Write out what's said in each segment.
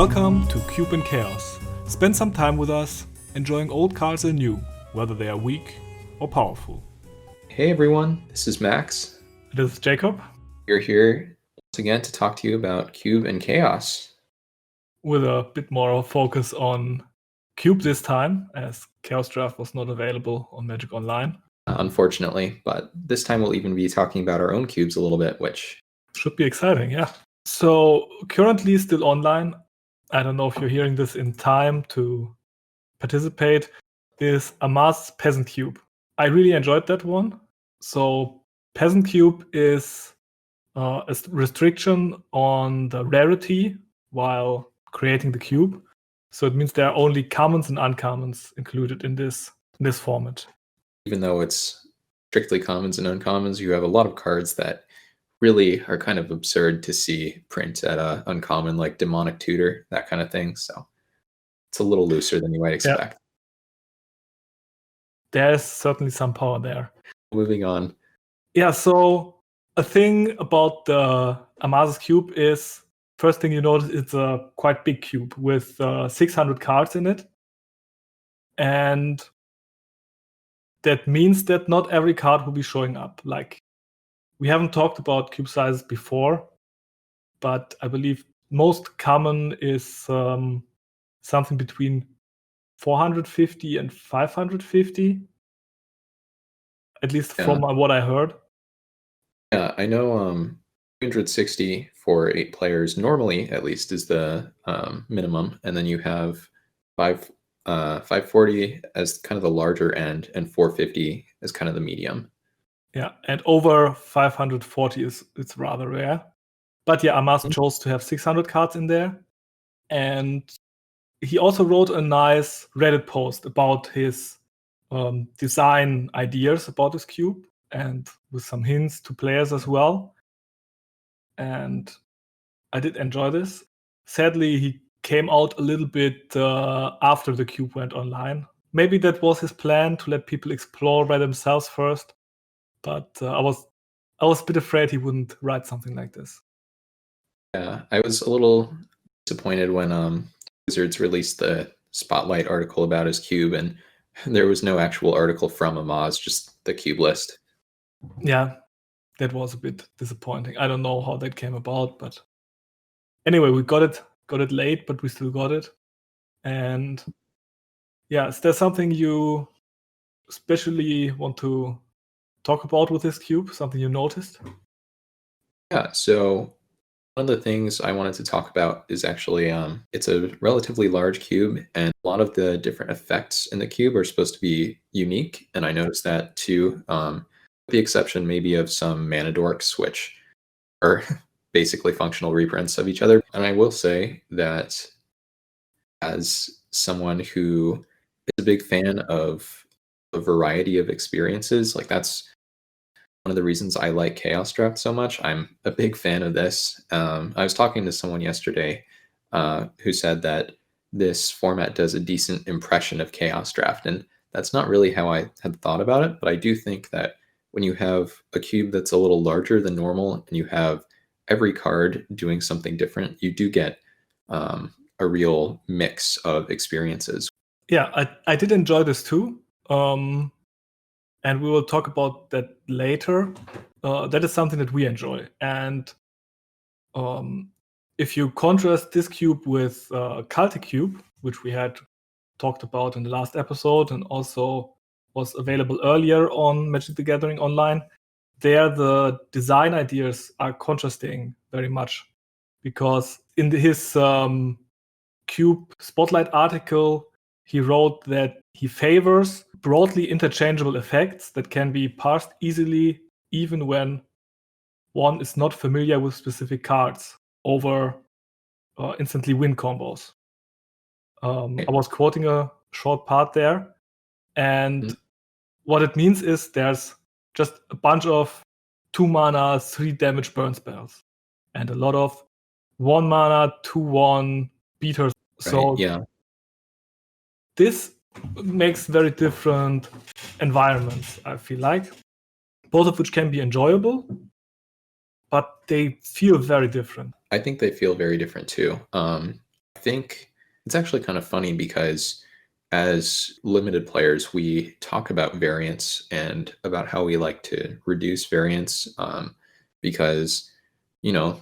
Welcome to Cube and Chaos. Spend some time with us, enjoying old cards and new, whether they are weak or powerful. Hey everyone, this is Max. This is Jacob. We're here once again to talk to you about Cube and Chaos. With a bit more focus on Cube this time, as Chaos Draft was not available on Magic Online. Unfortunately, but this time we'll even be talking about our own cubes a little bit, which should be exciting, yeah. So currently still online, I don't know if you're hearing this in time to participate, is Amaz Peasant Cube. I really enjoyed that one. So Peasant Cube is a restriction on the rarity while creating the cube. So it means there are only commons and uncommons included in this format. Even though it's strictly commons and uncommons, you have a lot of cards that really are kind of absurd to see print at a uncommon, like Demonic Tutor, that kind of thing. So it's a little looser than you might expect. Yeah. There's certainly some power there. Moving on. Yeah, so a thing about the Amaz's cube is, first thing you notice, it's a quite big cube with 600 cards in it. And that means that not every card will be showing up. Like, we haven't talked about cube sizes before, but I believe most common is something between 450 and 550, at least from what I heard. Yeah, I know 260 for 8 players normally, at least, is the minimum, and then you have 540 as kind of the larger end, and 450 as kind of the medium. Yeah, and over 540 it's rather rare. But yeah, Amaz chose to have 600 cards in there. And he also wrote a nice Reddit post about his design ideas about his cube, and with some hints to players as well. And I did enjoy this. Sadly, he came out a little bit after the cube went online. Maybe that was his plan, to let people explore by themselves first. But I was a bit afraid he wouldn't write something like this. Yeah, I was a little disappointed when Wizards released the Spotlight article about his cube, and there was no actual article from Amaz, just the cube list. Yeah, that was a bit disappointing. I don't know how that came about, but anyway, we got it late, but we still got it. And yeah, is there something you especially want to talk about with this cube? Something you noticed? Yeah, so one of the things I wanted to talk about is actually it's a relatively large cube, and a lot of the different effects in the cube are supposed to be unique, and I noticed that too, with the exception maybe of some mana dorks, which are basically functional reprints of each other. And I will say that as someone who is a big fan of a variety of experiences, like that's one of the reasons I like Chaos Draft so much. I'm a big fan of this. I was talking to someone yesterday who said that this format does a decent impression of Chaos Draft, and that's not really how I had thought about it, but I do think that when you have a cube that's a little larger than normal and you have every card doing something different, you do get a real mix of experiences. Yeah, I did enjoy this too. And we will talk about that later. That is something that we enjoy. And if you contrast this cube with Celtic Cube, which we had talked about in the last episode and also was available earlier on Magic the Gathering Online, there the design ideas are contrasting very much. Because in his Cube Spotlight article, he wrote that he favors broadly interchangeable effects that can be parsed easily, even when one is not familiar with specific cards, over instantly win combos. I was quoting a short part there, and what it means is there's just a bunch of 2 mana, 3 damage burn spells, and a lot of 1 mana, 2/1 beaters. So yeah, this makes very different environments, I feel like, both of which can be enjoyable, but they feel very different. I think they feel very different too. I think it's actually kind of funny because as limited players, we talk about variance and about how we like to reduce variance because,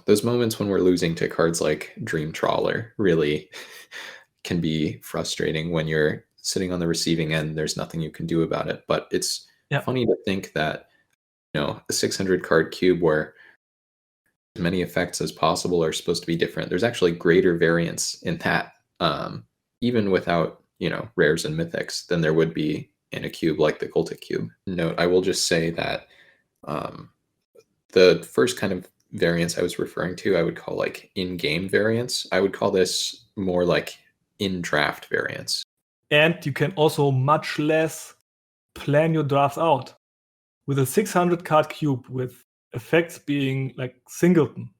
those moments when we're losing to cards like Dream Trawler really can be frustrating when you're sitting on the receiving end. There's nothing you can do about it. But it's funny to think that, a 600 card cube where as many effects as possible are supposed to be different. There's actually greater variance in that, even without, rares and mythics than there would be in a cube like the Cultic cube. Note, I will just say that the first kind of variance I was referring to, I would call like in-game variance. I would call this more like in-draft variance. And you can also much less plan your drafts out. With a 600 card cube with effects being like singleton,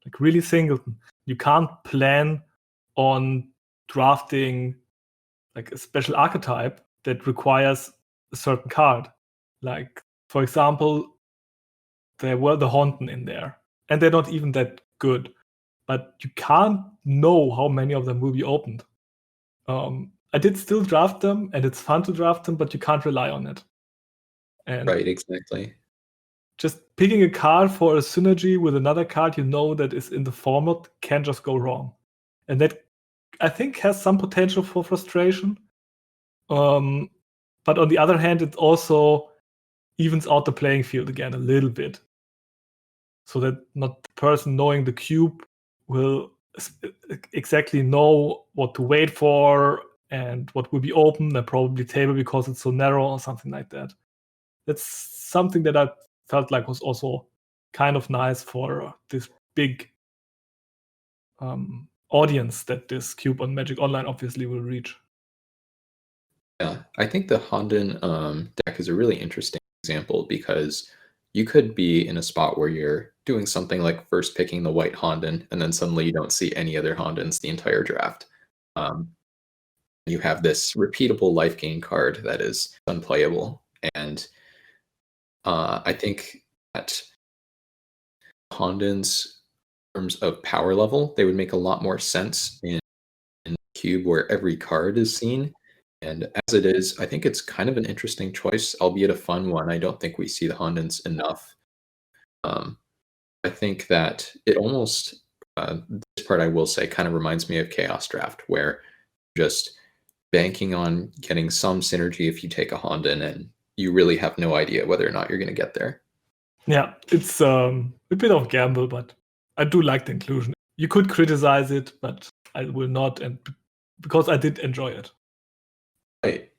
like really singleton, you can't plan on drafting like a special archetype that requires a certain card. Like, for example, there were the Haunten in there, and they're not even that good, but you can't know how many of them will be opened. I did still draft them, and it's fun to draft them, but you can't rely on it. And right, exactly. Just picking a card for a synergy with another card that is in the format can just go wrong. And that, I think, has some potential for frustration. But on the other hand, it also evens out the playing field again a little bit. So that not the person knowing the cube will exactly know what to wait for and what will be open and probably table because it's so narrow or something like that. That's something that I felt like was also kind of nice for this big audience that this cube on Magic Online obviously will reach. Yeah, I think the Honden deck is a really interesting example because you could be in a spot where you're doing something like first picking the white Honden and then suddenly you don't see any other Hondens the entire draft. You have this repeatable life gain card that is unplayable. And I think that Hondens, in terms of power level, they would make a lot more sense in a cube where every card is seen. And as it is, I think it's kind of an interesting choice, albeit a fun one. I don't think we see the Hondens enough. I think that it almost, this part I will say, kind of reminds me of Chaos Draft, where just banking on getting some synergy if you take a Honden and you really have no idea whether or not you're going to get there. Yeah, it's a bit of a gamble, but I do like the inclusion. You could criticize it, but I will not, and because I did enjoy it. Right.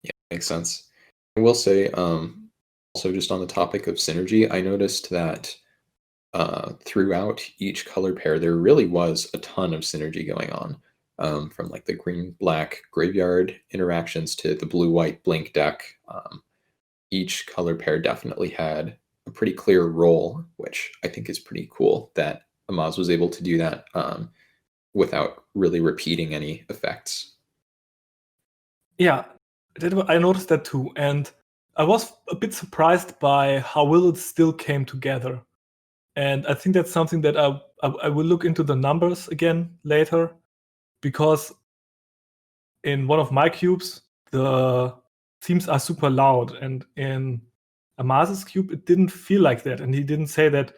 Yeah, makes sense. I will say, also just on the topic of synergy, I noticed that throughout each color pair, there really was a ton of synergy going on. From like the green-black graveyard interactions to the blue-white blink deck. Each color pair definitely had a pretty clear role, which I think is pretty cool that Amaz was able to do that without really repeating any effects. Yeah, I noticed that too, and I was a bit surprised by how well it still came together. And I think that's something that I will look into the numbers again later, because in one of my cubes, the themes are super loud, and in Amaz's cube, it didn't feel like that. And he didn't say that,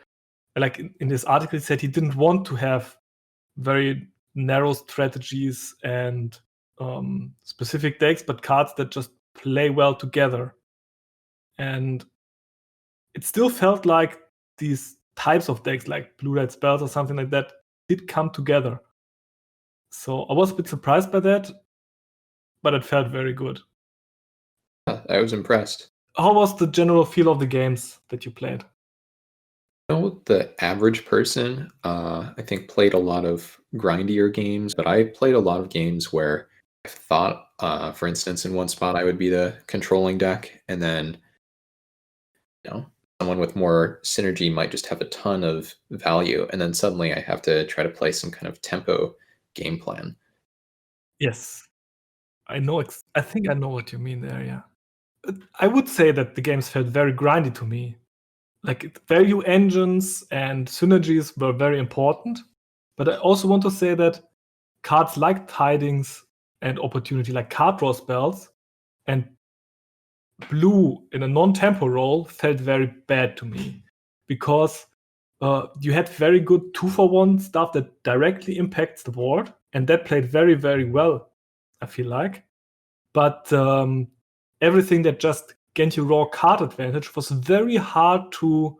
like in his article, he said he didn't want to have very narrow strategies and specific decks, but cards that just play well together. And it still felt like these types of decks, like blue-red spells or something like that, did come together. So I was a bit surprised by that, but it felt very good. Yeah, I was impressed. How was the general feel of the games that you played? The average person, I think, played a lot of grindier games, but I played a lot of games where I thought, for instance, in one spot I would be the controlling deck, and then, someone with more synergy might just have a ton of value, and then suddenly I have to try to play some kind of tempo game plan. Yes, I know. I think I know what you mean there. Yeah, I would say that the games felt very grindy to me. Like value engines and synergies were very important, but I also want to say that cards like Tidings and Opportunity, like card draw spells, and blue in a non-tempo role felt very bad to me, because you had very good 2-for-1 stuff that directly impacts the board, and that played very, very well, I feel like. But everything that just gave you raw card advantage was very hard to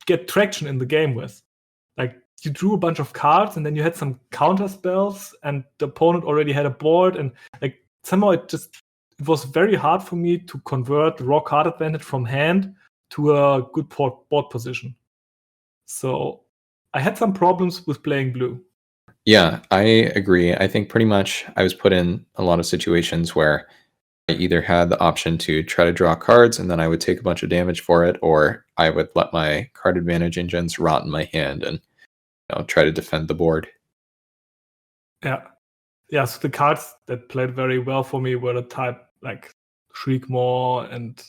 get traction in the game with. Like, you drew a bunch of cards and then you had some counter spells and the opponent already had a board, and like somehow it was very hard for me to convert raw card advantage from hand to a good board position. So I had some problems with playing blue. Yeah, I agree. I think pretty much I was put in a lot of situations where I either had the option to try to draw cards and then I would take a bunch of damage for it, or I would let my card advantage engines rot in my hand and try to defend the board. Yeah, so the cards that played very well for me were the type like Shriekmaw and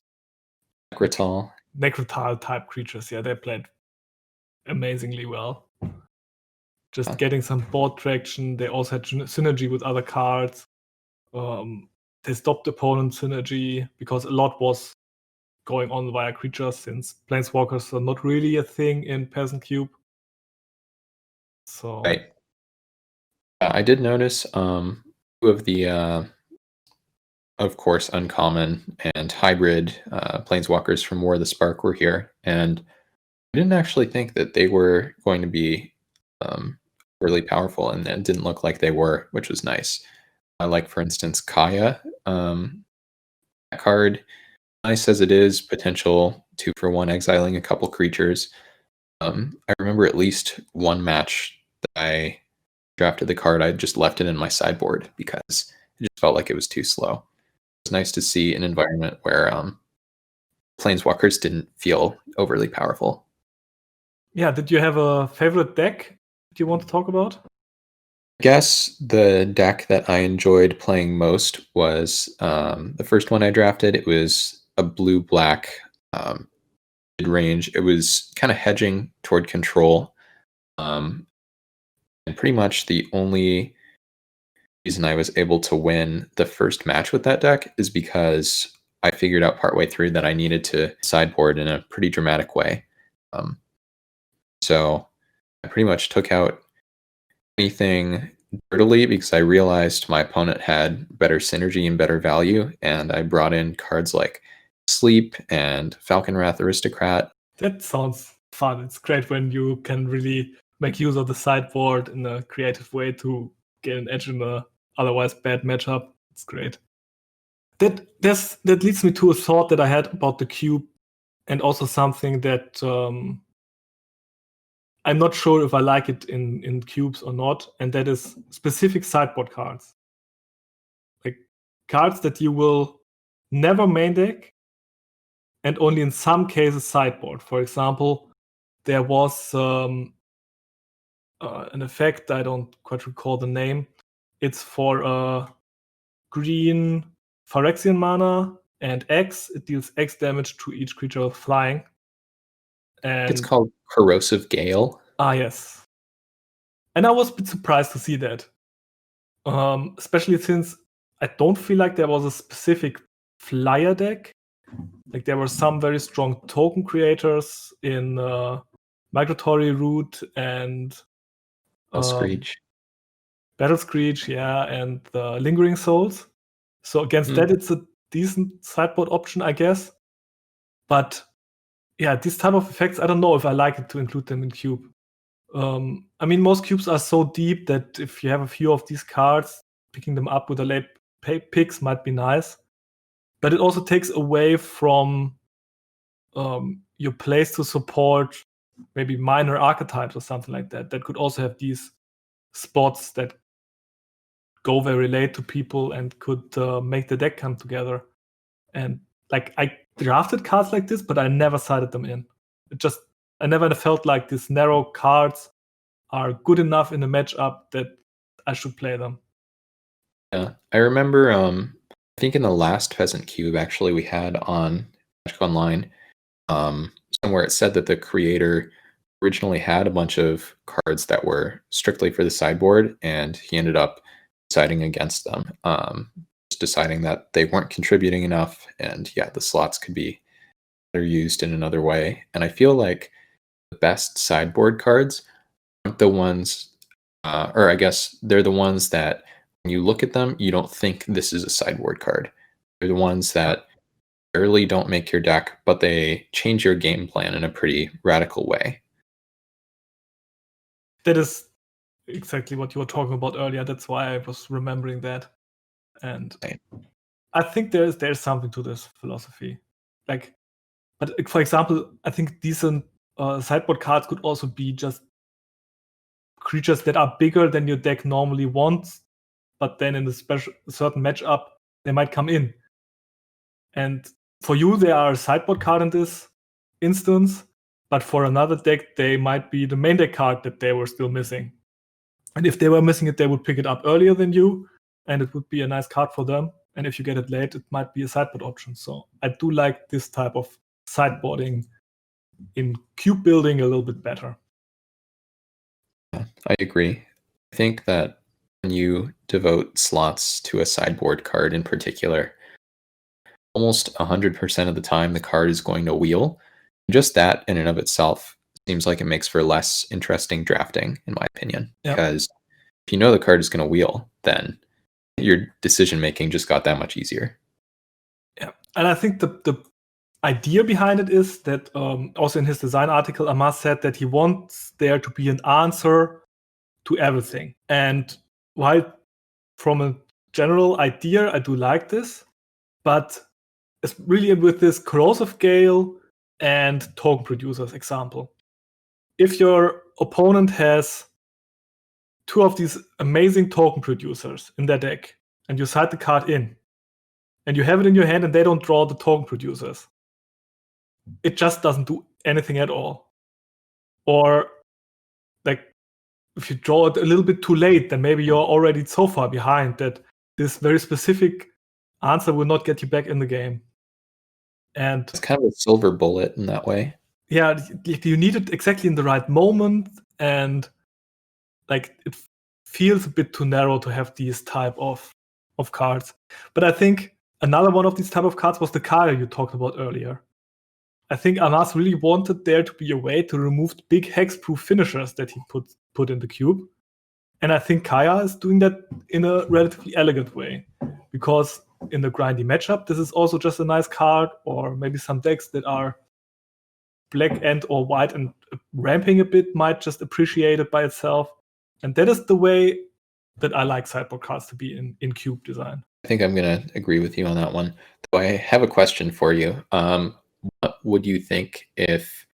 Necrotal type creatures. Yeah, they played amazingly well. Just getting some board traction. They also had synergy with other cards. They stopped opponent synergy because a lot was going on via creatures, since planeswalkers are not really a thing in Peasant Cube. So Right. I did notice two of the of course uncommon and hybrid planeswalkers from War of the Spark were here, and I didn't actually think that they were going to be really powerful, and it didn't look like they were, which was nice. Like, for instance, Kaya. That card, nice as it is, potential 2-for-1 exiling a couple creatures. I remember at least one match that I drafted the card, I just left it in my sideboard because it just felt like it was too slow. It's nice to see an environment where planeswalkers didn't feel overly powerful. yeah, did you have a favorite deck that you want to talk about? I guess the deck that I enjoyed playing most was the first one I drafted. It was a blue-black mid-range. It was kind of hedging toward control. And pretty much the only reason I was able to win the first match with that deck is because I figured out partway through that I needed to sideboard in a pretty dramatic way. So I pretty much took out anything dirtily because I realized my opponent had better synergy and better value, and I brought in cards like Sleep and Falconwrath Aristocrat. That sounds fun. It's great when you can really make use of the sideboard in a creative way to get an edge in a otherwise bad matchup. It's great. That leads me to a thought that I had about the cube, and also something that I'm not sure if I like it in cubes or not, and that is specific sideboard cards. Like cards that you will never main deck and only in some cases sideboard. For example, there was an effect, I don't quite recall the name. It's for green Phyrexian mana and X. It deals X damage to each creature flying. And it's called Corrosive Gale. Yes. And I was a bit surprised to see that. Especially since I don't feel like there was a specific flyer deck. Like, there were some very strong token creators in Migratory Route and Battle Screech, yeah, and Lingering Souls. So against that, it's a decent sideboard option, I guess. But yeah, these type of effects, I don't know if I like it to include them in cube. I mean, most cubes are so deep that if you have a few of these cards, picking them up with the late picks might be nice. But it also takes away from your place to support maybe minor archetypes or something like that. That could also have these spots that go very late to people and could make the deck come together. And like, I drafted cards like this, but I never sided them in. I never felt like these narrow cards are good enough in a matchup that I should play them. Yeah, I remember. I think in the last Peasant Cube, actually, we had on Magic Online, somewhere it said that the creator originally had a bunch of cards that were strictly for the sideboard, and he ended up deciding against them, just deciding that they weren't contributing enough, and yeah, the slots could be better used in another way. And I feel like the best sideboard cards aren't the ones, or I guess they're the ones that when you look at them, you don't think this is a sideboard card. They're the ones that barely don't make your deck, but they change your game plan in a pretty radical way. That is exactly what you were talking about earlier. That's why I was remembering that. And Right. I think there's something to this philosophy. Like, but for example, I think decent sideboard cards could also be just creatures that are bigger than your deck normally wants, but then in a certain matchup, they might come in. And for you, they are a sideboard card in this instance, but for another deck, they might be the main deck card that they were still missing. And if they were missing it, they would pick it up earlier than you, and it would be a nice card for them. And if you get it late, it might be a sideboard option. So I do like this type of sideboarding in cube building a little bit better. Yeah, I agree. I think that when you devote slots to a sideboard card in particular, almost 100% of the time the card is going to wheel. Just that in and of itself seems like it makes for less interesting drafting, in my opinion. Yep. Because if you know the card is going to wheel, then your decision making just got that much easier. Yeah, and I think the idea behind it is that also in his design article, Amaz said that he wants there to be an answer to everything. And while from a general idea, I do like this, but it's really with this corrosive gale and token producers example. If your opponent has two of these amazing token producers in their deck, and you side the card in, and you have it in your hand and they don't draw the token producers, it just doesn't do anything at all. Or like if you draw it a little bit too late, then maybe you're already so far behind that this very specific answer will not get you back in the game. And it's kind of a silver bullet in that way. Yeah, you need it exactly in the right moment, and like it feels a bit too narrow to have these type of cards. But I think another one of these type of cards was the Kaya you talked about earlier. I think Amaz really wanted there to be a way to remove the big hexproof finishers that he put in the cube. And I think Kaya is doing that in a relatively elegant way. Because in the grindy matchup, this is also just a nice card, or maybe some decks that are black and or white and ramping a bit might just appreciate it by itself. And that is the way that I like sideboard cards to be in cube design. I think I'm going to agree with you on that one. Though I have a question for you. What would you think if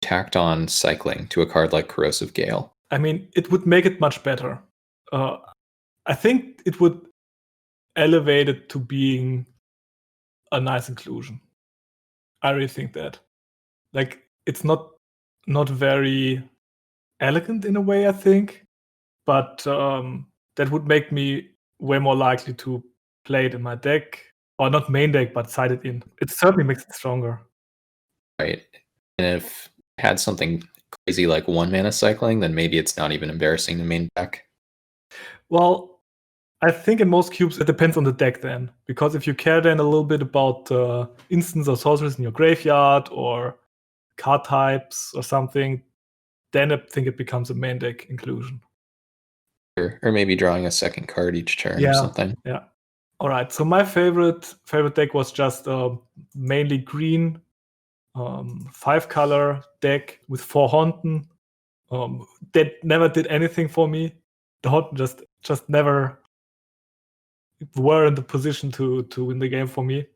tacked on cycling to a card like Corrosive Gale? I mean, it would make it much better. I think it would elevate it to being a nice inclusion. I really think that. Like, it's not very elegant in a way, I think, but that would make me way more likely to play it in my deck, or not main deck, but side it in. It certainly makes it stronger. Right. And if it had something crazy like 1-mana cycling, then maybe it's not even embarrassing to main deck. Well, I think in most cubes it depends on the deck then, because if you care then a little bit about instants or sorceries in your graveyard or card types or something, then I think it becomes a main deck inclusion. Or maybe drawing a second card each turn or something. Yeah. All right. So my favorite deck was just mainly green, 5-color deck with 4 Haunten. That never did anything for me. The Haunten just never were in the position to win the game for me.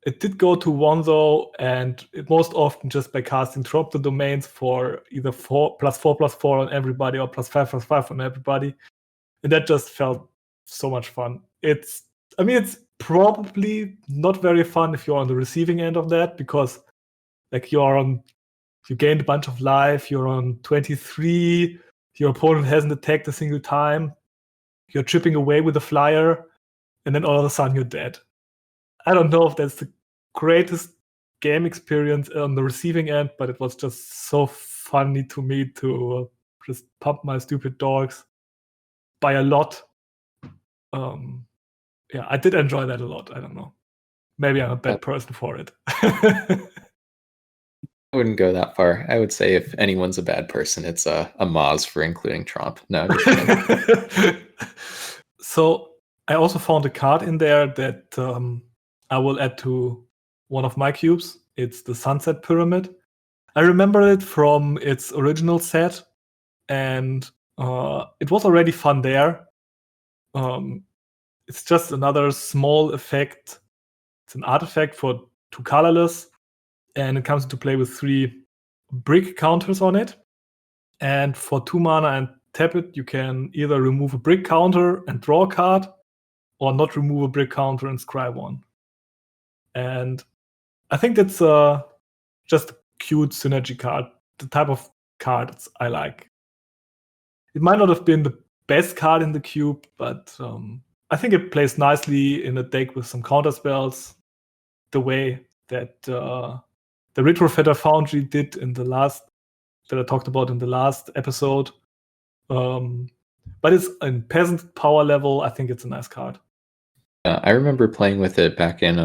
It did go to 1 though, and it most often just by casting drop the domains for either 4+4/+4 on everybody or +5/+5 on everybody. And that just felt so much fun. It's probably not very fun if you're on the receiving end of that, because like you gained a bunch of life, you're on 23, your opponent hasn't attacked a single time, you're chipping away with a flyer, and then all of a sudden you're dead. I don't know if that's the greatest game experience on the receiving end, but it was just so funny to me to just pump my stupid dogs by a lot. Yeah, I did enjoy that a lot. I don't know. Maybe I'm a bad person for it. I wouldn't go that far. I would say if anyone's a bad person, it's Amaz for including Trump. No, just kidding. So I also found a card in there that I will add to one of my cubes. It's the Sunset Pyramid. I remember it from its original set, and it was already fun there. It's just another small effect. It's an artifact for 2 colorless, and it comes into play with 3 brick counters on it. And for 2 mana and tap it, you can either remove a brick counter and draw a card, or not remove a brick counter and scry 1. And I think that's just a cute synergy card, the type of cards I like. It might not have been the best card in the cube, but I think it plays nicely in a deck with some counter spells, the way that the Retrofitter Foundry did in the last, that I talked about in the last episode. But it's in peasant power level. I think it's a nice card. I remember playing with it back in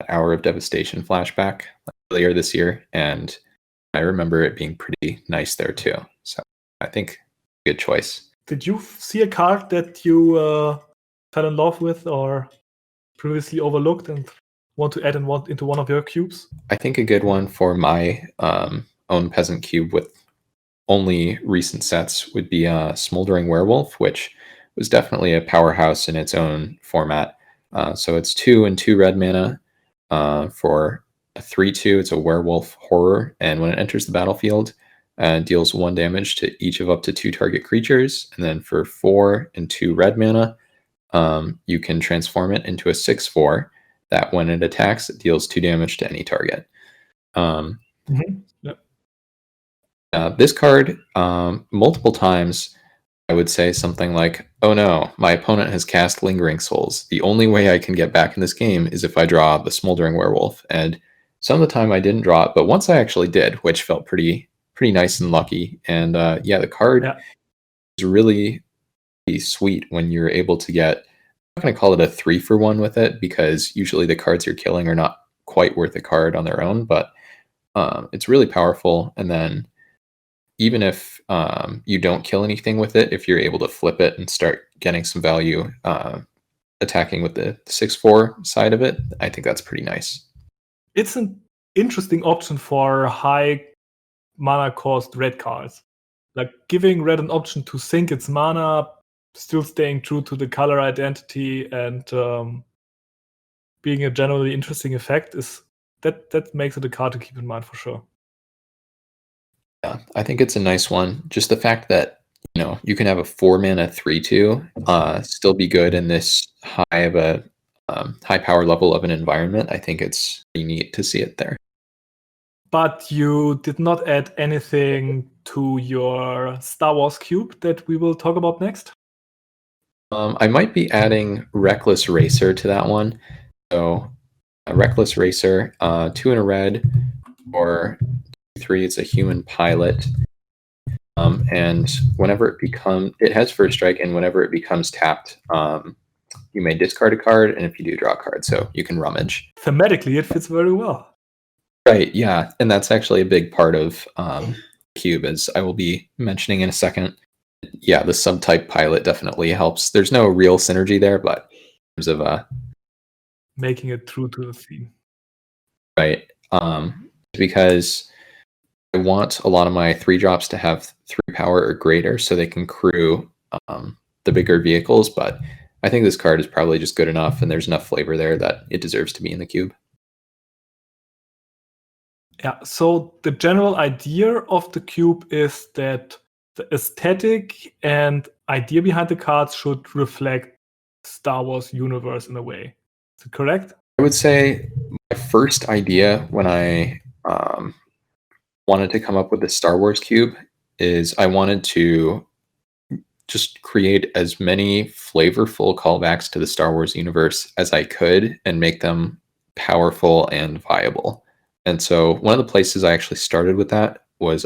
Hour of Devastation flashback earlier this year, and I remember it being pretty nice there too. So I think good choice. Did you see a card that you fell in love with or previously overlooked and want to add into one of your cubes? I think a good one for my own peasant cube with only recent sets would be Smoldering Werewolf, which was definitely a powerhouse in its own format. So it's 2 and 2 red mana for a 3/2. It's a werewolf horror, and when it enters the battlefield, deals 1 damage to each of up to 2 target creatures. And then for 4 and 2 red mana, you can transform it into a 6/4 that when it attacks, it deals 2 damage to any target. Yep. This card, multiple times, I would say something like, oh no, my opponent has cast Lingering Souls. The only way I can get back in this game is if I draw the Smoldering Werewolf. And some of the time I didn't draw it, but once I actually did, which felt pretty nice and lucky. And yeah, the card is really sweet when you're able to get, I'm not going to call it a 3-for-1 with it, because usually the cards you're killing are not quite worth a card on their own, but it's really powerful. And then even if you don't kill anything with it, if you're able to flip it and start getting some value attacking with the 6/4 side of it, I think that's pretty nice. It's an interesting option for high mana cost red cards. Like giving red an option to sink its mana, still staying true to the color identity, and being a generally interesting effect is that makes it a card to keep in mind for sure. Yeah, I think it's a nice one. Just the fact that you can have a 4 mana 3/2 still be good in this high of a high power level of an environment. I think it's pretty neat to see it there. But you did not add anything to your Star Wars cube that we will talk about next? I might be adding Reckless Racer to that one. So Reckless Racer, 2 and a red, or 3, it's a human pilot. And whenever it has first strike, and whenever it becomes tapped, you may discard a card, and if you do, draw a card. So you can rummage. Thematically, it fits very well. Right, yeah. And that's actually a big part of Cube, as I will be mentioning in a second. Yeah, the subtype pilot definitely helps. There's no real synergy there, but in terms of making it true to the theme. Right. Because I want a lot of my 3-drops to have 3 power or greater so they can crew the bigger vehicles, but I think this card is probably just good enough, and there's enough flavor there that it deserves to be in the cube. Yeah, so the general idea of the cube is that the aesthetic and idea behind the cards should reflect Star Wars universe in a way. Is it correct? I would say my first idea when I wanted to come up with the Star Wars cube is I wanted to just create as many flavorful callbacks to the Star Wars universe as I could and make them powerful and viable. And so one of the places I actually started with that was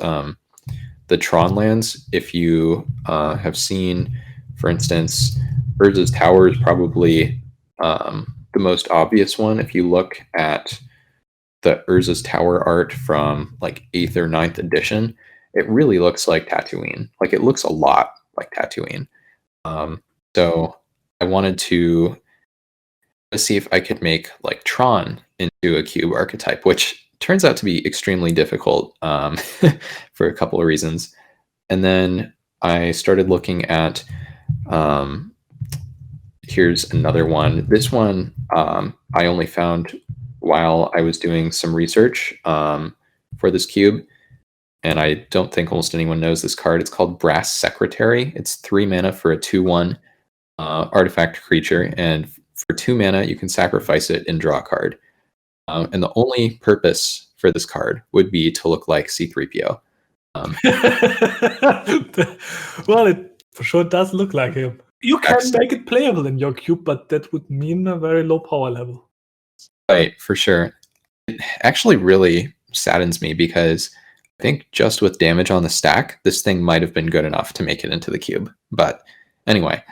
the Tron lands. If you have seen, for instance, Urza's Tower is probably the most obvious one. If you look at the Urza's Tower art from like 8th or 9th edition, it really looks like Tatooine. Like it looks a lot like Tatooine. So I wanted to see if I could make like Tron into a cube archetype, which turns out to be extremely difficult for a couple of reasons. And then I started looking at here's another one. This one I only found while I was doing some research for this cube. And I don't think almost anyone knows this card. It's called Brass Secretary. It's 3 mana for a 2/1 artifact creature. And for 2 mana, you can sacrifice it and draw a card. And the only purpose for this card would be to look like C3PO. Well, it for sure does look like him. You can make it playable in your cube, but that would mean a very low power level. Right, for sure. It actually really saddens me because I think just with damage on the stack, this thing might have been good enough to make it into the cube. But anyway,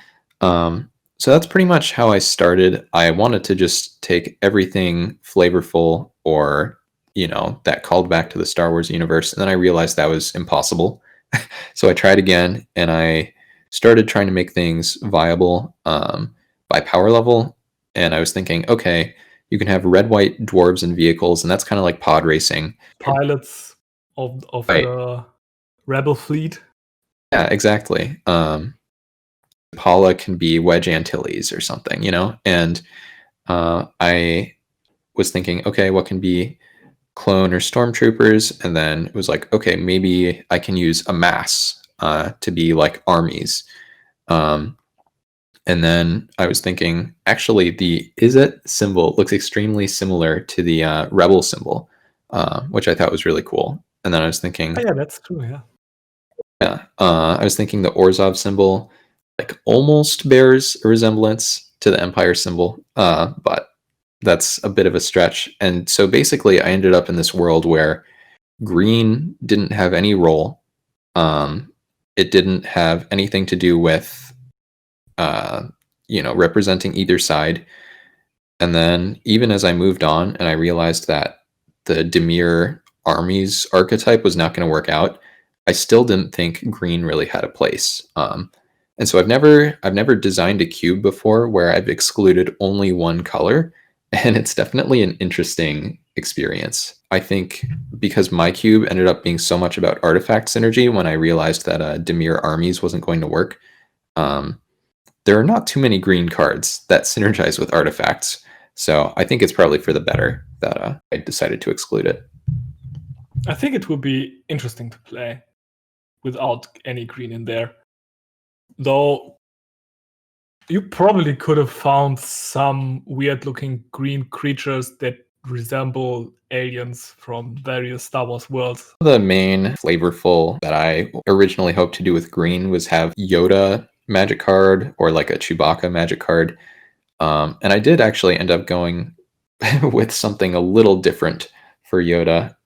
so that's pretty much how I started. I wanted to just take everything flavorful or, that called back to the Star Wars universe. And then I realized that was impossible. So I tried again and I started trying to make things viable by power level. And I was thinking, okay, you can have red, white dwarves and vehicles, and that's kind of like pod racing. Pilots of Right. the Rebel fleet. Yeah, exactly. Paula can be Wedge Antilles or something, and I was thinking, okay, what can be clone or stormtroopers? And then it was like, okay, maybe I can use Amaz to be like armies. And then I was thinking, actually, the Is It symbol looks extremely similar to the Rebel symbol, which I thought was really cool. And then I was thinking, Oh, yeah, that's true. Yeah. Yeah, I was thinking the Orzhov symbol like almost bears a resemblance to the Empire symbol, but that's a bit of a stretch. And so basically, I ended up in this world where green didn't have any role. It didn't have anything to do with, representing either side. And then even as I moved on and I realized that the Demir armies archetype was not going to work out, I still didn't think green really had a place. And so I've never designed a cube before where I've excluded only one color, and it's definitely an interesting experience. I think because my cube ended up being so much about artifact synergy when I realized that Demir armies wasn't going to work. There are not too many green cards that synergize with artifacts, so I think it's probably for the better that I decided to exclude it. I think it would be interesting to play without any green in there. Though you probably could have found some weird-looking green creatures that resemble aliens from various Star Wars worlds. The main flavorful that I originally hoped to do with green was have Yoda magic card or like a Chewbacca magic card. And I did actually end up going with something a little different for Yoda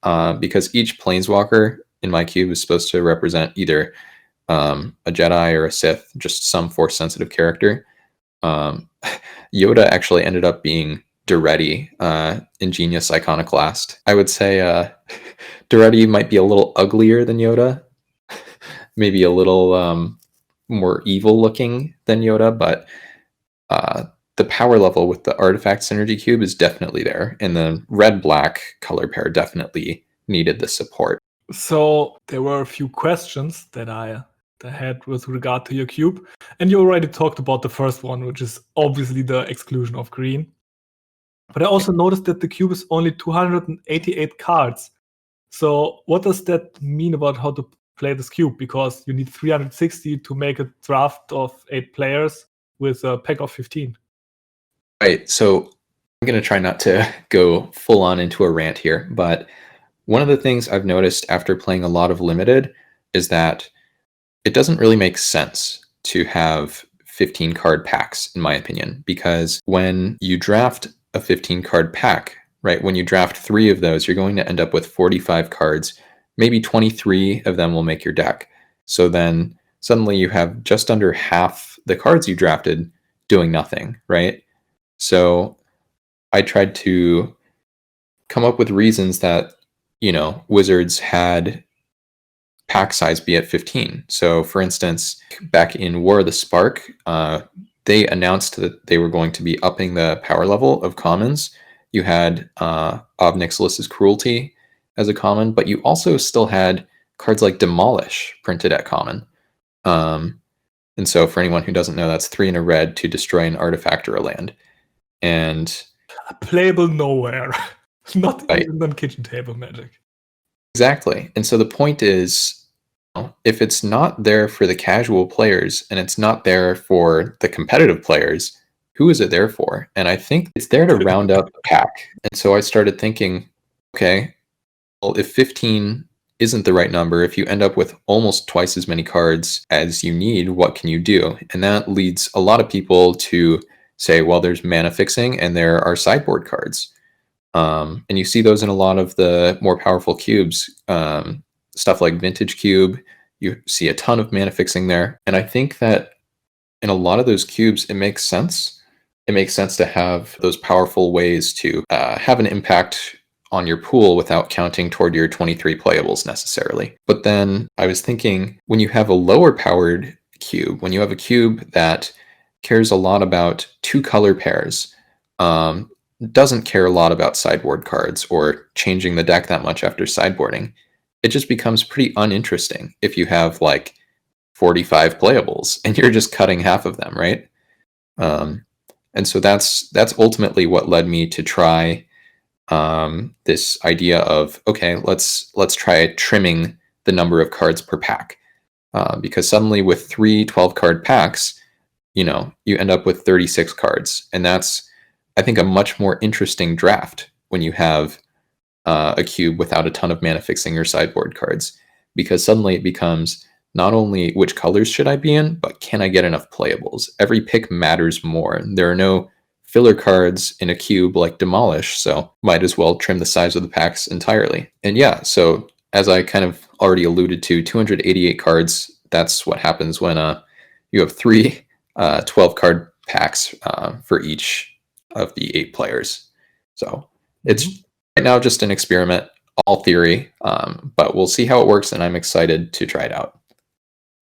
because each planeswalker in my cube is supposed to represent either a Jedi or a Sith, just some force-sensitive character. Yoda actually ended up being Duretti, Ingenious Iconoclast. I would say Duretti might be a little uglier than Yoda, maybe a little more evil-looking than Yoda, but the power level with the artifact synergy cube is definitely there, and the red-black color pair definitely needed the support. So there were a few questions that I had with regard to your cube, and you already talked about the first one, which is obviously the exclusion of green. But I also noticed that the cube is only 288 cards. So what does that mean about how to play this cube? Because you need 360 to make a draft of 8 players with a pack of 15. Right, so I'm going to try not to go full on into a rant here, but one of the things I've noticed after playing a lot of Limited is that it doesn't really make sense to have 15 card packs, in my opinion, because when you draft a 15 card pack, right? When you draft 3 of those, you're going to end up with 45 cards. Maybe 23 of them will make your deck. So then suddenly you have just under half the cards you drafted doing nothing, right? So I tried to come up with reasons that, Wizards had pack size be at 15. So, for instance, back in War of the Spark, they announced that they were going to be upping the power level of commons. You had Ob Nixilis's Cruelty as a common, but you also still had cards like Demolish printed at common. And so, for anyone who doesn't know, that's 3 in a red to destroy an artifact or a land. And playable nowhere, not right. even on kitchen table Magic. Exactly. And so the point is, if it's not there for the casual players and it's not there for the competitive players, who is it there for? And I think it's there to round up a pack. And so I started thinking, okay, well, if 15 isn't the right number, if you end up with almost twice as many cards as you need, what can you do? And that leads a lot of people to say, well, there's mana fixing and there are sideboard cards. And you see those in a lot of the more powerful cubes, stuff like Vintage Cube. You see a ton of mana fixing there. And I think that in a lot of those cubes, it makes sense. It makes sense to have those powerful ways to have an impact on your pool without counting toward your 23 playables necessarily. But then I was thinking, when you have a lower powered cube, when you have a cube that cares a lot about 2 color pairs, doesn't care a lot about sideboard cards or changing the deck that much after sideboarding, it just becomes pretty uninteresting if you have like 45 playables and you're just cutting half of them, right? And so that's ultimately what led me to try this idea of, okay, let's try trimming the number of cards per pack, because suddenly with 3 12-card packs, you end up with 36 cards, and that's, I think, a much more interesting draft when you have a cube without a ton of mana fixing or sideboard cards, because suddenly it becomes not only which colors should I be in, but can I get enough playables? Every pick matters more. There are no filler cards in a cube like Demolish, so might as well trim the size of the packs entirely. And yeah, so as I kind of already alluded to, 288 cards, that's what happens when you have 3 12-card packs for each of the 8 players. So it's right now just an experiment, all theory, but we'll see how it works, and I'm excited to try it out.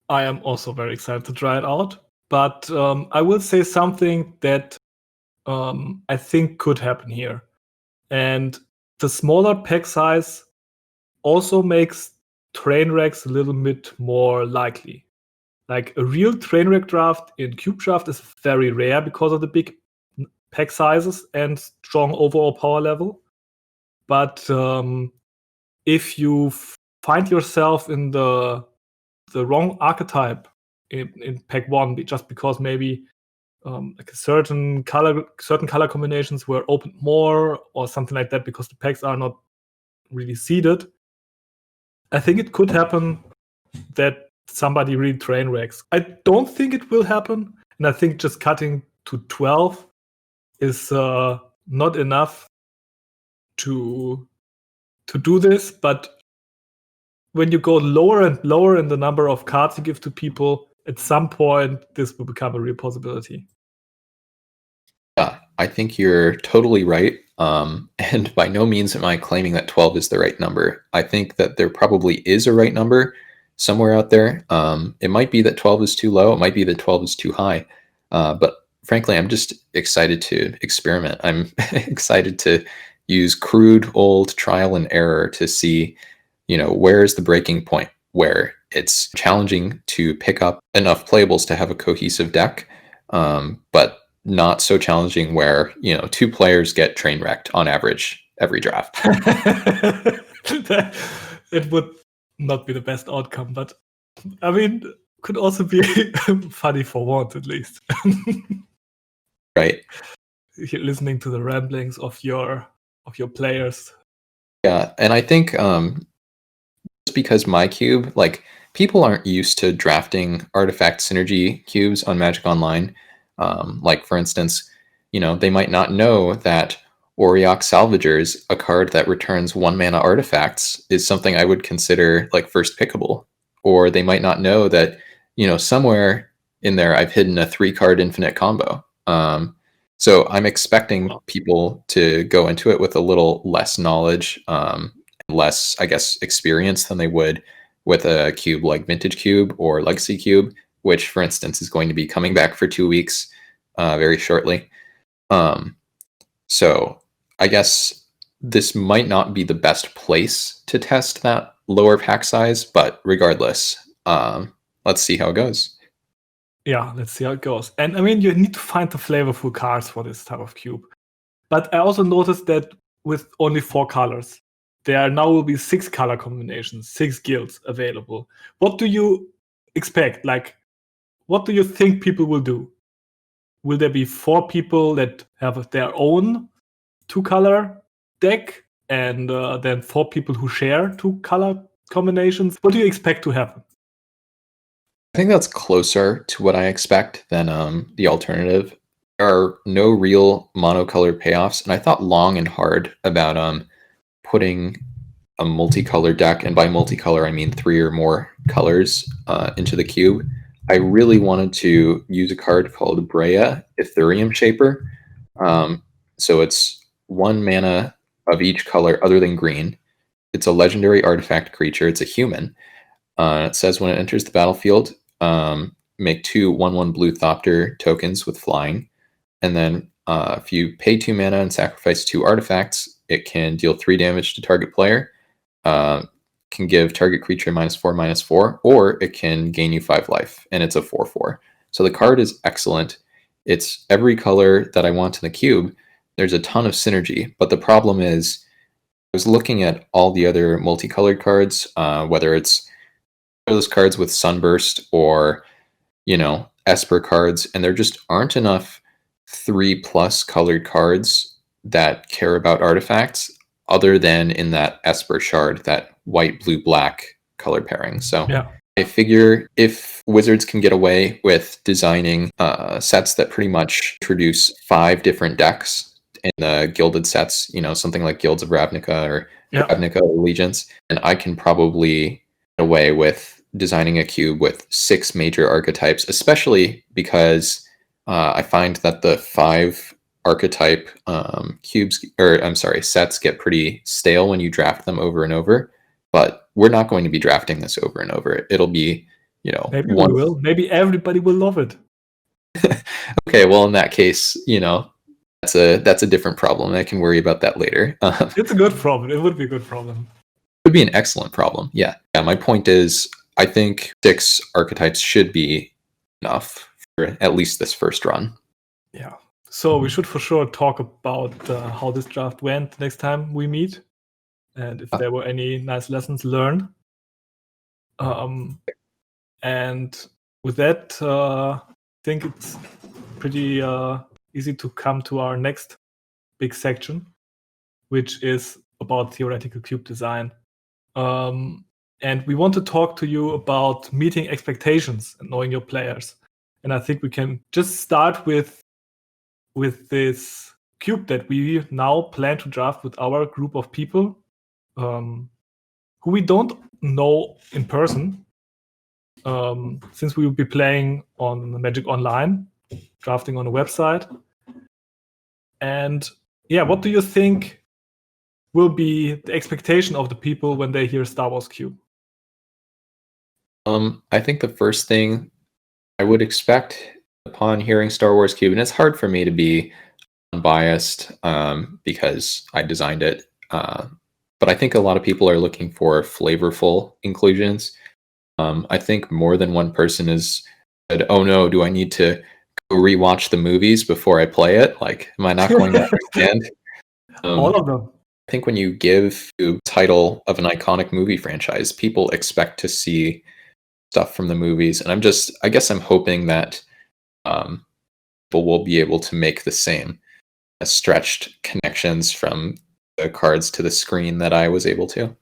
I am also very excited to try it out, but I will say something that I think could happen here. And the smaller pack size also makes train wrecks a little bit more likely. Like a real train wreck draft in Cube Draft is very rare because of the big pack sizes and strong overall power level. But if you find yourself in the wrong archetype in pack 1, just because maybe like certain color combinations were opened more or something like that, because the packs are not really seeded, I think it could happen that somebody really train wrecks. I don't think it will happen, and I think just cutting to 12 is not enough to do this. But when you go lower and lower in the number of cards you give to people, at some point this will become a real possibility. Yeah, I think you're totally right. And by no means am I claiming that 12 is the right number. I think that there probably is a right number somewhere out there. It might be that 12 is too low. It might be that 12 is too high. But frankly, I'm just excited to experiment. I'm excited to use crude old trial and error to see, where is the breaking point where it's challenging to pick up enough playables to have a cohesive deck, but not so challenging where 2 players get train wrecked on average every draft. It would not be the best outcome, but I mean, could also be funny for once at least. Right. You're listening to the ramblings of your players. Yeah, and I think just because my cube, like, people aren't used to drafting artifact synergy cubes on Magic Online. Like, for instance, they might not know that Auriok Salvagers, a card that returns 1-mana artifacts, is something I would consider like first pickable. Or they might not know that, somewhere in there I've hidden a 3-card infinite combo. So I'm expecting people to go into it with a little less knowledge, less, I guess, experience than they would with a cube like Vintage Cube or Legacy Cube, which, for instance, is going to be coming back for 2 weeks very shortly. So I guess this might not be the best place to test that lower pack size, but regardless, let's see how it goes. Yeah, let's see how it goes. And I mean, you need to find the flavorful cards for this type of cube. But I also noticed that with only 4 colors, there now will be 6 color combinations, 6 guilds available. What do you expect? Like, what do you think people will do? Will there be 4 people that have their own 2-color deck, and then 4 people who share 2-color combinations? What do you expect to happen? I think that's closer to what I expect than the alternative. There are no real monocolored payoffs, and I thought long and hard about putting a multicolor deck, and by multicolor I mean 3 or more colors into the cube. I really wanted to use a card called Brea, Ethereum Shaper. So it's 1 mana of each color other than green. It's a legendary artifact creature. It's a human. It says when it enters the battlefield, make 2 1/1 blue Thopter tokens with flying. And then if you pay 2 mana and sacrifice 2 artifacts, it can deal 3 damage to target player. Can give target creature -4/-4, or it can gain you 5 life, and it's a 4/4. So the card is excellent. It's every color that I want in the cube. There's a ton of synergy, but the problem is I was looking at all the other multicolored cards, whether it's those cards with Sunburst or, Esper cards, and there just aren't enough 3+ colored cards that care about artifacts other than in that Esper shard, that white, blue, black color pairing. So Yeah. I figure if Wizards can get away with designing sets that pretty much introduce 5 different decks in the gilded sets, something like Guilds of Ravnica or Ravnica Allegiance, and I can probably get away with designing a cube with 6 major archetypes, especially because I find that the 5 archetype sets get pretty stale when you draft them over and over. But we're not going to be drafting this over and over. It'll be, maybe we will. Maybe everybody will love it. Okay, well, in that case, that's a different problem. I can worry about that later. It's a good problem. It would be a good problem. It would be an excellent problem. Yeah. My point is, I think 6 archetypes should be enough for at least this first run. Yeah. So we should for sure talk about how this draft went next time we meet, and if there were any nice lessons learned. And with that, I think it's pretty easy to come to our next big section, which is about theoretical cube design. And we want to talk to you about meeting expectations and knowing your players. And I think we can just start with this cube that we now plan to draft with our group of people who we don't know in person, since we will be playing on Magic Online, drafting on a website. And yeah, what do you think will be the expectation of the people when they hear Star Wars Cube? I think the first thing I would expect upon hearing Star Wars Cube, and it's hard for me to be unbiased because I designed it, but I think a lot of people are looking for flavorful inclusions. I think more than one person has said, "Oh no, do I need to go rewatch the movies before I play it? Like, am I not going to understand?" All of them. I think when you give the title of an iconic movie franchise, people expect to see stuff from the movies, and I guess I'm hoping that people will be able to make the same stretched connections from the cards to the screen that I was able to.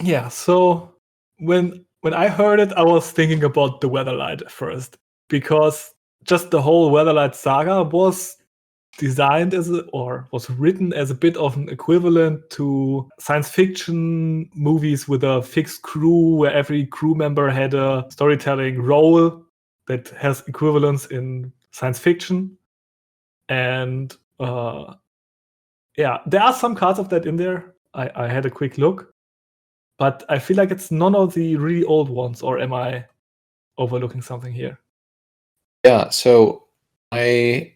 Yeah, so when I heard it, I was thinking about the Weatherlight at first, because just the whole Weatherlight saga was designed or was written as a bit of an equivalent to science fiction movies with a fixed crew where every crew member had a storytelling role that has equivalence in science fiction. And yeah, there are some cards of that in there. I had a quick look, but I feel like it's none of the really old ones, or am I overlooking something here? Yeah, so when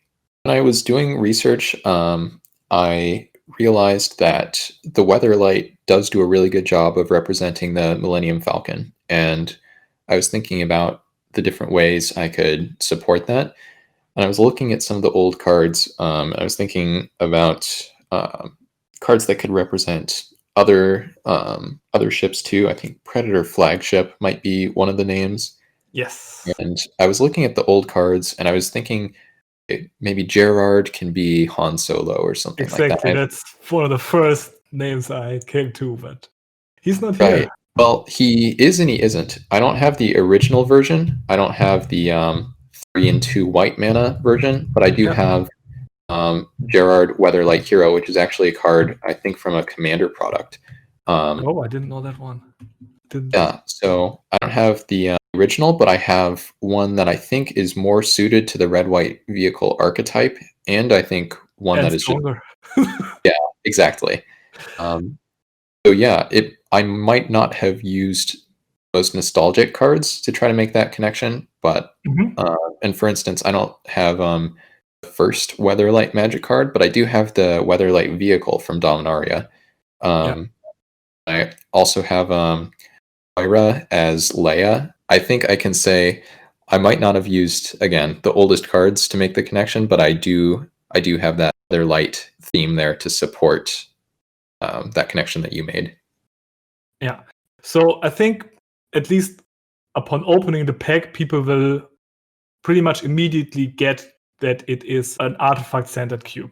I was doing research, I realized that the Weatherlight does do a really good job of representing the Millennium Falcon, and I was thinking about the different ways I could support that. And I was looking at some of the old cards. I was thinking about cards that could represent other ships too. I think Predator Flagship might be one of the names. Yes. And I was looking at the old cards, and I was thinking maybe Gerard can be Han Solo or something like Exactly. that. That's one of the first names I came to, but he's not Right. here. Well, he is and he isn't. I don't have the original version. I don't have the 3 and 2 white mana version, but I do Yeah. have Gerard Weatherlight Hero, which is actually a card I think from a Commander product. Oh, I didn't know that one. Didn't. Yeah, so I don't have the original, but I have one that I think is more suited to the red-white vehicle archetype, and I think one And that is just stronger. exactly. So yeah, I might not have used most nostalgic cards to try to make that connection, but Mhm. and for instance, I don't have the first Weatherlight Magic card, but I do have the Weatherlight vehicle from Dominaria. Um, I also have Moira as Leia. I think I can say I might not have used again the oldest cards to make the connection, but I do have that Weatherlight theme there to support that connection that you made. Yeah. So I think at least upon opening the pack, people will pretty much immediately get that it is an artifact-centered cube.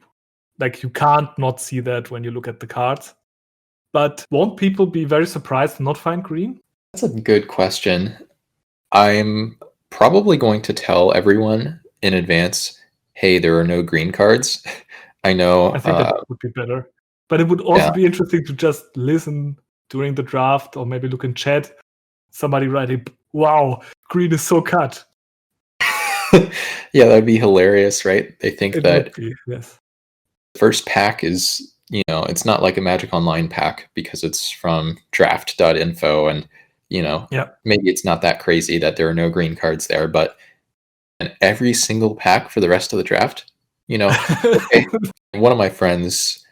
Like, you can't not see that when you look at the cards. But won't people be very surprised to not find green? That's a good question. I'm probably going to tell everyone in advance, hey, there are no green cards. I know, I think that would be better. But it would yeah. also be interesting to just listen during the draft or maybe look in chat. Somebody writing, wow, green is so cut. Yeah, that'd be hilarious, right? They think It that would be, yes. the first pack is, it's not like a Magic Online pack because it's from draft.info and, Yeah. maybe it's not that crazy that there are no green cards there, but in every single pack for the rest of the draft, okay. One of my friends,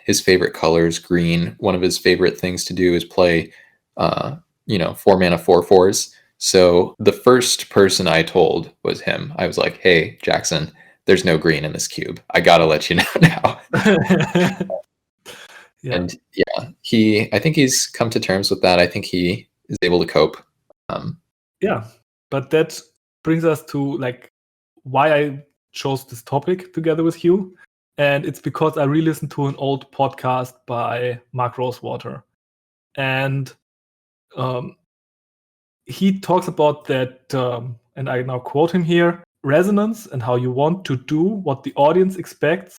his favorite color is green. One of his favorite things to do is play, 4 mana 4/4s. So the first person I told was him. I was like, "Hey, Jackson, there's no green in this cube. I gotta let you know now." Yeah. And yeah, I think he's come to terms with that. I think he is able to cope. Yeah. But that brings us to like why I chose this topic together with you. And it's because I re-listened to an old podcast by Mark Rosewater. And he talks about that, and I now quote him here, resonance and how you want to do what the audience expects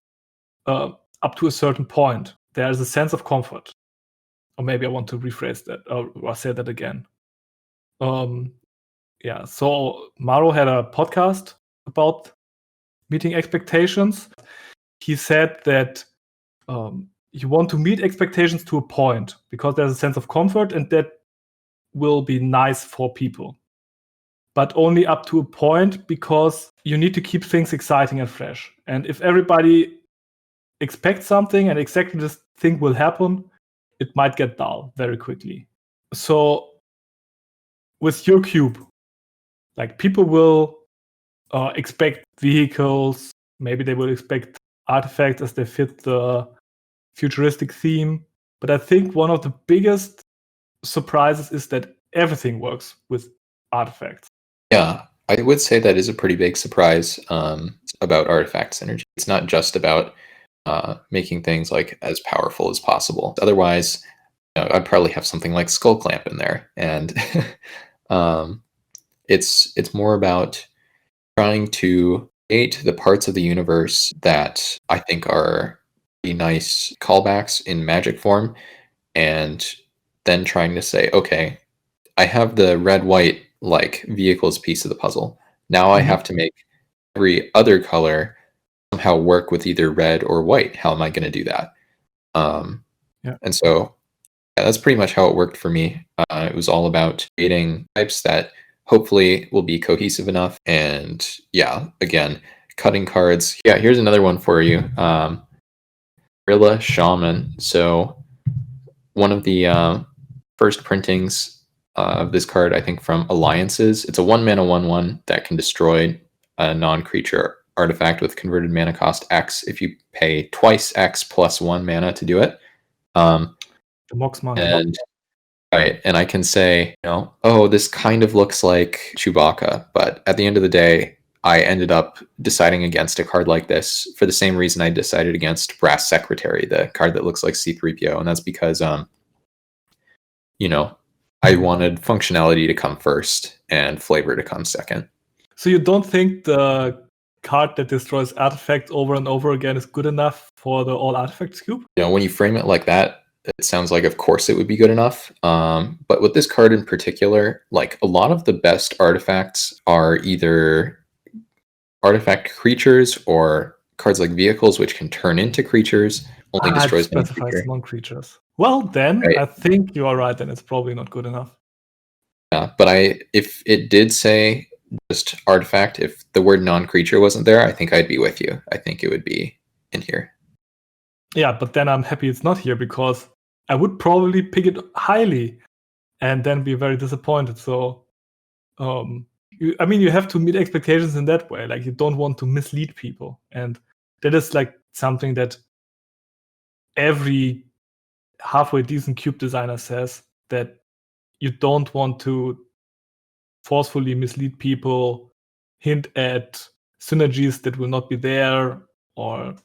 up to a certain point. There is a sense of comfort. Or maybe I want to rephrase that or say that again. Yeah, so Maro had a podcast about meeting expectations. He said that you want to meet expectations to a point because there's a sense of comfort and that will be nice for people. But only up to a point because you need to keep things exciting and fresh. And if everybody expects something and exactly this thing will happen, it might get dull very quickly. So with your cube, like people will expect vehicles, maybe they will expect artifacts as they fit the futuristic theme. But I think one of the biggest surprises is that everything works with artifacts. Yeah, I would say that is a pretty big surprise about artifact synergy. It's not just about making things like as powerful as possible. Otherwise, I'd probably have something like Skull Clamp in there, and it's more about trying to create the parts of the universe that I think are pretty nice callbacks in Magic form, and then trying to say, okay, I have the red-white like vehicles piece of the puzzle. Now I have to make every other color somehow work with either red or white. How am I going to do that? And so that's pretty much how it worked for me. It was all about creating types that hopefully will be cohesive enough. And yeah, again, cutting cards. Yeah, here's another one for you. Guerrilla Shaman. So one of the first printings of this card, I think, from Alliances. It's a 1-mana 1/1 that can destroy a non-creature artifact with converted mana cost X if you pay twice X plus 1 mana to do it. The Mox Monkey. And right, and I can say, oh, this kind of looks like Chewbacca, but at the end of the day, I ended up deciding against a card like this for the same reason I decided against Brass Secretary, the card that looks like C-3PO, and that's because, I wanted functionality to come first and flavor to come second. So you don't think the card that destroys artifacts over and over again is good enough for the all artifacts cube? When you frame it like that, it sounds like, of course, it would be good enough. But with this card in particular, like a lot of the best artifacts are either artifact creatures or cards like vehicles, which can turn into creatures, only destroys specifies non-creatures. Well, then right. I think you are right. Then it's probably not good enough. Yeah, but if it did say just artifact, if the word non-creature wasn't there, I think I'd be with you. I think it would be in here. Yeah, but then I'm happy it's not here because I would probably pick it highly and then be very disappointed. So, you have to meet expectations in that way. Like, you don't want to mislead people. And that is like something that every halfway decent cube designer says, that you don't want to forcefully mislead people, hint at synergies that will not be there or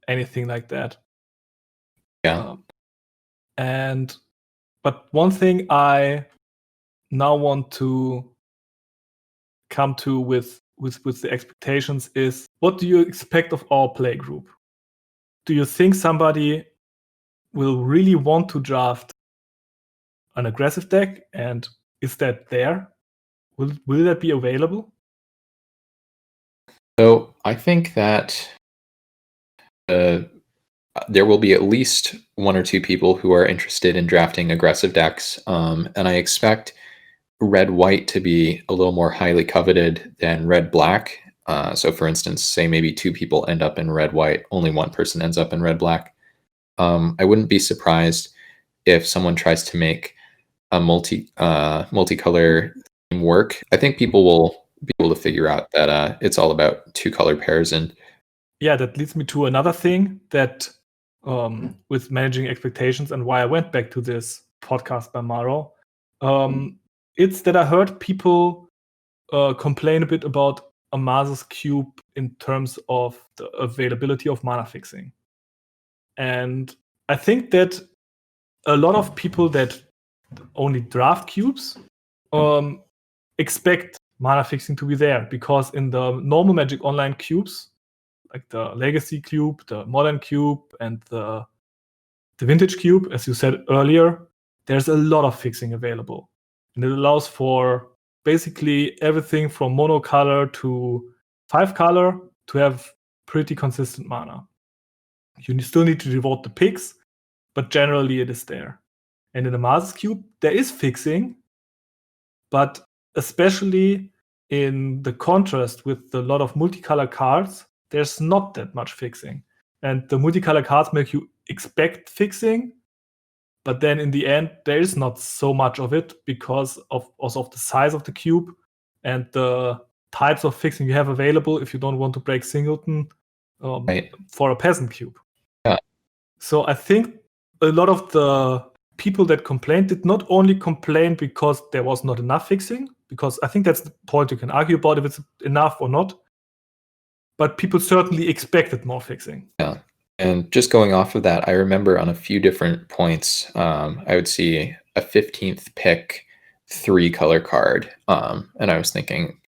anything like that. Yeah. But one thing I now want to come to with the expectations is, what do you expect of our play group? Do you think somebody will really want to draft an aggressive deck, and is that there? Will that be available? So I think that there will be at least 1 or 2 people who are interested in drafting aggressive decks, and I expect red-white to be a little more highly coveted than red-black. So for instance, say maybe 2 people end up in red-white, only 1 person ends up in red-black. I wouldn't be surprised if someone tries to make a multicolor theme work. I think people will be able to figure out that it's all about 2 color pairs. And yeah, that leads me to another thing that with managing expectations, and why I went back to this podcast by Maro. It's that I heard people complain a bit about Amaz's cube in terms of the availability of mana fixing. And I think that a lot of people that only draft cubes expect mana fixing to be there, because in the normal Magic Online cubes, like the Legacy cube, the Modern cube, and the Vintage cube, as you said earlier, there's a lot of fixing available. And it allows for basically everything from monocolor to 5-color to have pretty consistent mana. You still need to devote the picks, but generally it is there. And in the Mars cube, there is fixing, but especially in the contrast with a lot of multicolor cards, there's not that much fixing. And the multicolor cards make you expect fixing, but then in the end, there is not so much of it because of the size of the cube and the types of fixing you have available if you don't want to break singleton for a peasant cube. Yeah. So I think a lot of the people that complained did not only complain because there was not enough fixing, because I think that's the point you can argue about if it's enough or not, but people certainly expected more fixing. Yeah. And just going off of that, I remember on a few different points, I would see a 15th pick 3-color card. And I was thinking,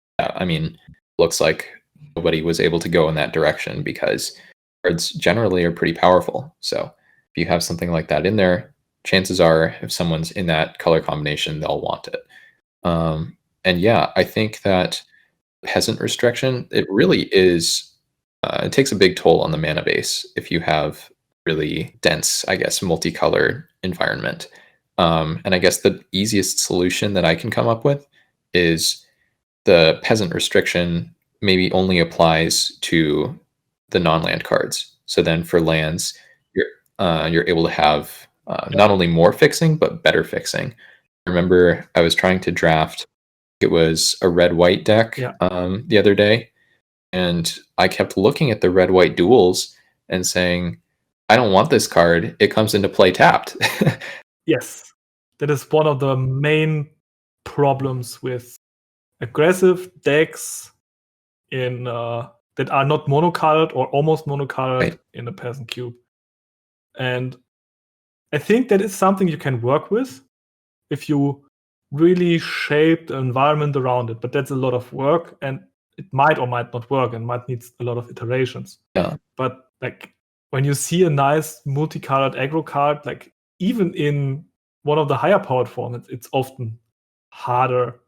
looks like nobody was able to go in that direction because cards generally are pretty powerful. So if you have something like that in there, chances are if someone's in that color combination, they'll want it. And yeah, I think that peasant restriction, it really is, it takes a big toll on the mana base if you have really dense, I guess, multicolored environment. And I guess the easiest solution that I can come up with is the peasant restriction maybe only applies to the non-land cards. So then for lands, you're able to have not only more fixing but better fixing. I remember I was trying to draft, it was a red-white deck the other day, and I kept looking at the red-white duels and saying, I don't want this card. It comes into play tapped. Yes, that is one of the main problems with aggressive decks in that are not monocolored or almost monocolored Right. in a peasant cube. And I think that is something you can work with if you really shape the environment around it. But that's a lot of work, and it might or might not work and might need a lot of iterations. Yeah. But like when you see a nice multicolored aggro card, like even in one of the higher powered formats, it's often harder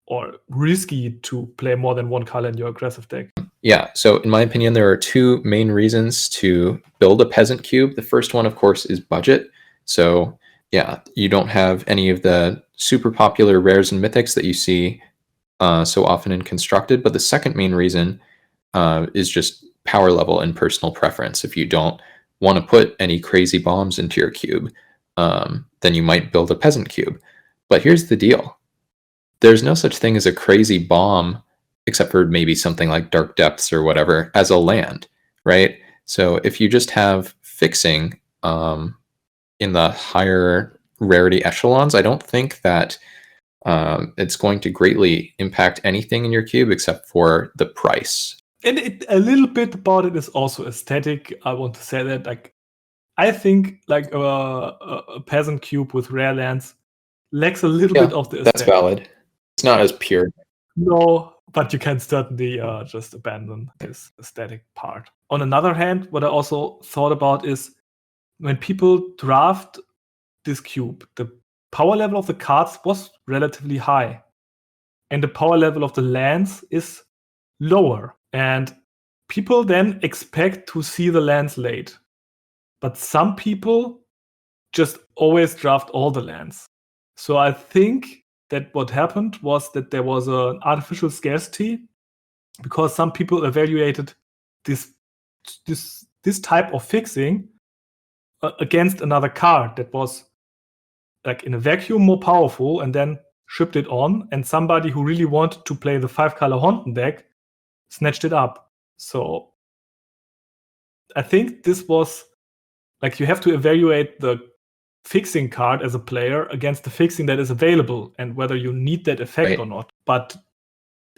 or risky to play more than one color in your aggressive deck. Yeah, so in my opinion, there are two main reasons to build a peasant cube. The first one, of course, is budget. So yeah, you don't have any of the super popular rares and mythics that you see so often in constructed. But the second main reason is just power level and personal preference. If you don't want to put any crazy bombs into your cube, then you might build a peasant cube. But here's the deal. There's no such thing as a crazy bomb, except for maybe something like Dark Depths or whatever, as a land, right? So if you just have fixing in the higher rarity echelons, I don't think that it's going to greatly impact anything in your cube except for the price. And a little bit about it is also aesthetic. I want to say that, like, I think like a peasant cube with rare lands lacks a little bit of the aesthetic. That's valid. It's not as pure. No, but you can certainly just abandon this aesthetic part. On another hand, what I also thought about is when people draft this cube, the power level of the cards was relatively high, and the power level of the lands is lower. And people then expect to see the lands late. But some people just always draft all the lands. So I think that what happened was that there was an artificial scarcity because some people evaluated this type of fixing against another card that was like in a vacuum more powerful, and then shipped it on, and somebody who really wanted to play the 5-color Haunton deck snatched it up. So I think this was like, you have to evaluate the fixing card as a player against the fixing that is available and whether you need that effect or not. But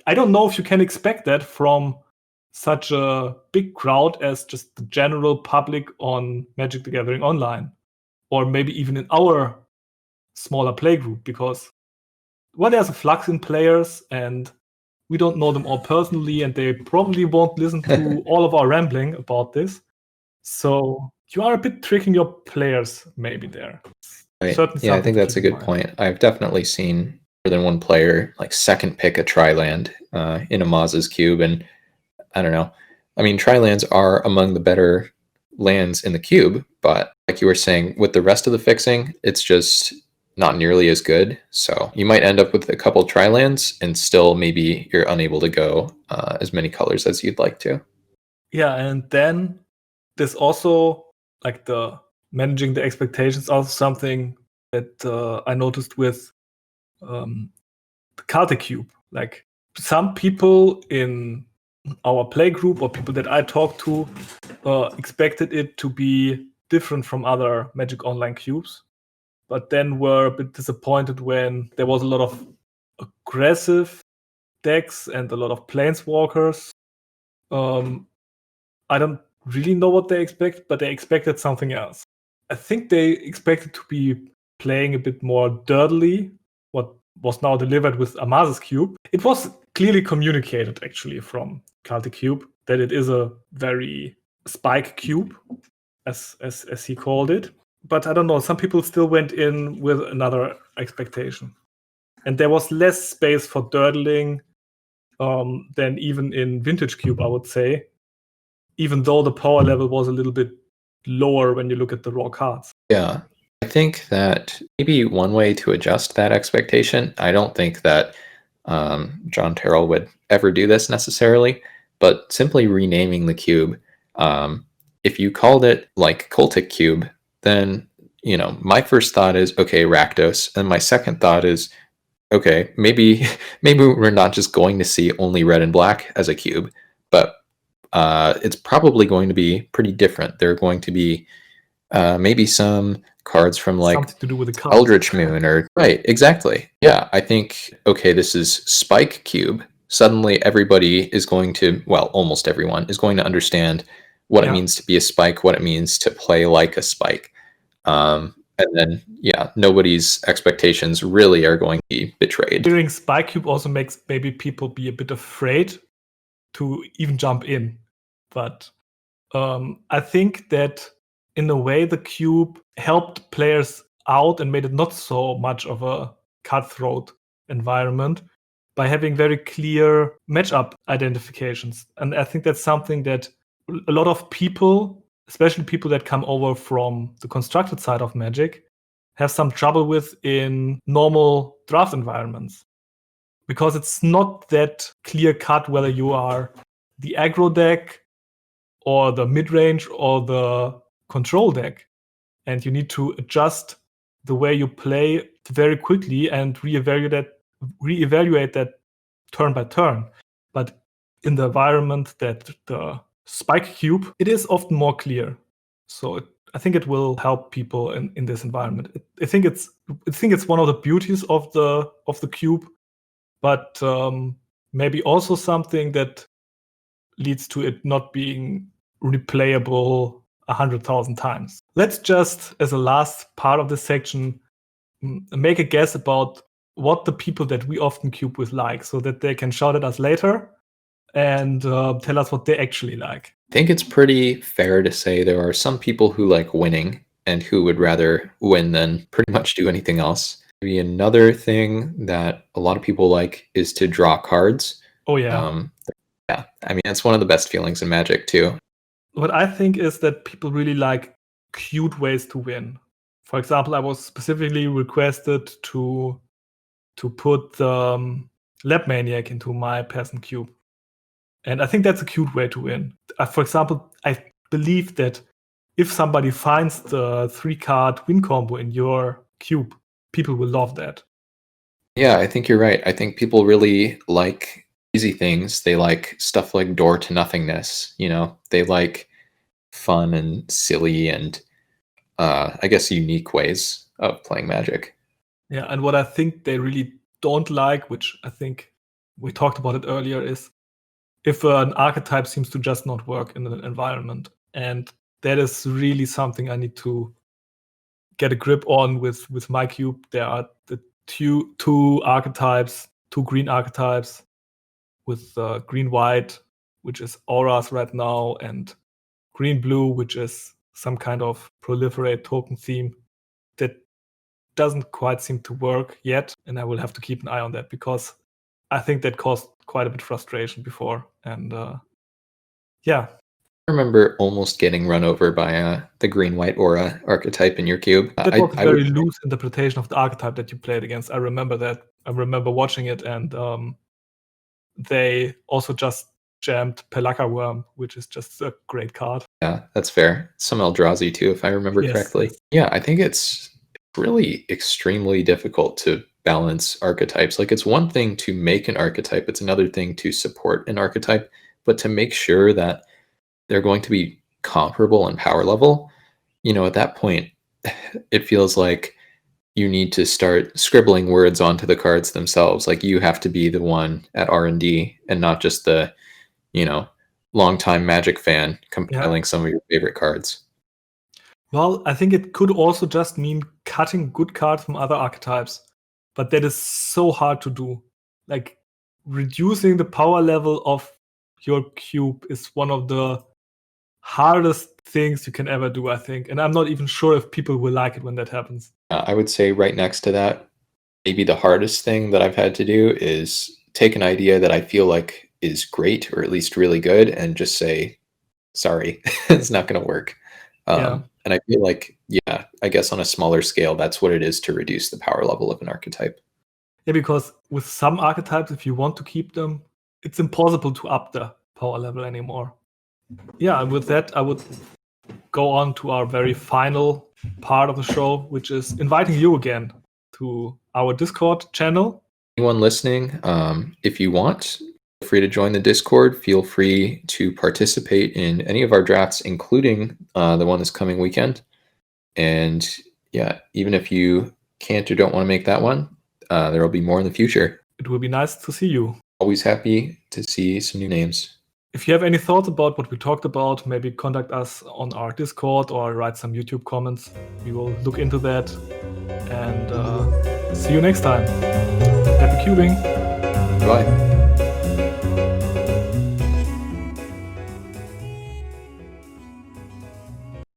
I don't know if you can expect that from such a big crowd as just the general public on Magic the Gathering Online, or maybe even in our smaller playgroup, because there's a flux in players and we don't know them all personally, and they probably won't listen to all of our rambling about this. So you are a bit tricking your players maybe there. Right. Yeah, I think that's a good point. I've definitely seen more than one player like second pick a tri-land in Amaz's cube, and I don't know. I mean, tri-lands are among the better lands in the cube, but like you were saying, with the rest of the fixing, it's just not nearly as good. So you might end up with a couple tri-lands and still maybe you're unable to go as many colors as you'd like to. Yeah, and then there's also like the managing the expectations, also something that I noticed with the Cr4ckSh07. Like some people in our play group or people that I talked to expected it to be different from other Magic Online cubes, but then were a bit disappointed when there was a lot of aggressive decks and a lot of planeswalkers. I don't really know what they expect, but they expected something else. I think they expected to be playing a bit more dirtily, what was now delivered with Amaz's cube. It was clearly communicated actually from Celtic cube, that it is a very spike cube, as he called it. But I don't know, some people still went in with another expectation. And there was less space for durdling than even in Vintage Cube, I would say, even though the power level was a little bit lower when you look at the raw cards. Yeah. I think that maybe one way to adjust that expectation, I don't think that John Terrell would ever do this necessarily, but simply renaming the cube. If you called it like Cultic Cube, then, my first thought is, okay, Rakdos. And my second thought is, okay, maybe we're not just going to see only red and black as a cube, but it's probably going to be pretty different. There are going to be maybe some cards from like Something to do with the cards. Eldritch Moon or right, exactly. Yeah, I think, okay, this is Spike Cube. Suddenly everybody is going to, well, almost everyone is going to understand what it means to be a spike, what it means to play like a spike. And then, nobody's expectations really are going to be betrayed. Hearing Spike Cube also makes maybe people be a bit afraid to even jump in. But I think that in a way the cube helped players out and made it not so much of a cutthroat environment by having very clear matchup identifications. And I think that's something that a lot of people, especially people that come over from the constructed side of Magic, have some trouble with in normal draft environments. Because it's not that clear cut whether you are the aggro deck or the mid-range or the control deck. And you need to adjust the way you play very quickly and reevaluate that turn by turn. But in the environment that the Spike Cube, it is often more clear. So I think it will help people in this environment. I think it's one of the beauties of the cube, but maybe also something that leads to it not being replayable 100,000 times. Let's just, as a last part of this section, make a guess about what the people that we often cube with like, so that they can shout at us later and tell us what they actually like. I think it's pretty fair to say there are some people who like winning and who would rather win than pretty much do anything else. Maybe another thing that a lot of people like is to draw cards. Oh, yeah. Yeah, I mean, it's one of the best feelings in Magic, too. What I think is that people really like cute ways to win. For example, I was specifically requested to put the Lab Maniac into my Peasant Cube. And I think that's a cute way to win. For example, I believe that if somebody finds the 3-card win combo in your cube, people will love that. Yeah, I think you're right. I think people really like easy things. They like stuff like Door to Nothingness. They like fun and silly and I guess unique ways of playing Magic. Yeah, and what I think they really don't like, which I think we talked about it earlier, is if an archetype seems to just not work in an environment. And that is really something I need to get a grip on with my cube. There are the two archetypes, 2 green archetypes with green-white, which is auras right now, and green-blue, which is some kind of proliferate token theme that doesn't quite seem to work yet. And I will have to keep an eye on that because I think that caused quite a bit of frustration before. And yeah. I remember almost getting run over by the green-white aura archetype in your cube. That was a very loose interpretation of the archetype that you played against. I remember that. I remember watching it, and they also just jammed Pelaka Worm, which is just a great card. Yeah, that's fair. Some Eldrazi too, if I remember correctly. Yes. Yeah, I think it's really extremely difficult to balance archetypes. Like, it's one thing to make an archetype, it's another thing to support an archetype, but to make sure that they're going to be comparable in power level, at that point, it feels like you need to start scribbling words onto the cards themselves. Like, you have to be the one at R&D and not just the, longtime Magic fan compiling some of your favorite cards. Well, I think it could also just mean cutting good cards from other archetypes, but that is so hard to do. Like, reducing the power level of your cube is one of the hardest things you can ever do, I think. And I'm not even sure if people will like it when that happens. I would say right next to that, maybe the hardest thing that I've had to do is take an idea that I feel like is great or at least really good and just say, sorry, it's not going to work. Yeah. And I feel like, yeah, I guess on a smaller scale, that's what it is to reduce the power level of an archetype. Yeah, because with some archetypes, if you want to keep them, it's impossible to up the power level anymore. Yeah, and with that, I would go on to our very final part of the show, which is inviting you again to our Discord channel. Anyone listening, if you want, feel free to join the Discord. Feel free to participate in any of our drafts, including the one this coming weekend. And yeah, even if you can't or don't want to make that one, there will be more in the future. It will be nice to see you. Always happy to see some new names. If you have any thoughts about what we talked about, maybe contact us on our Discord or write some YouTube comments. We will look into that. And see you next time. Happy cubing. Bye.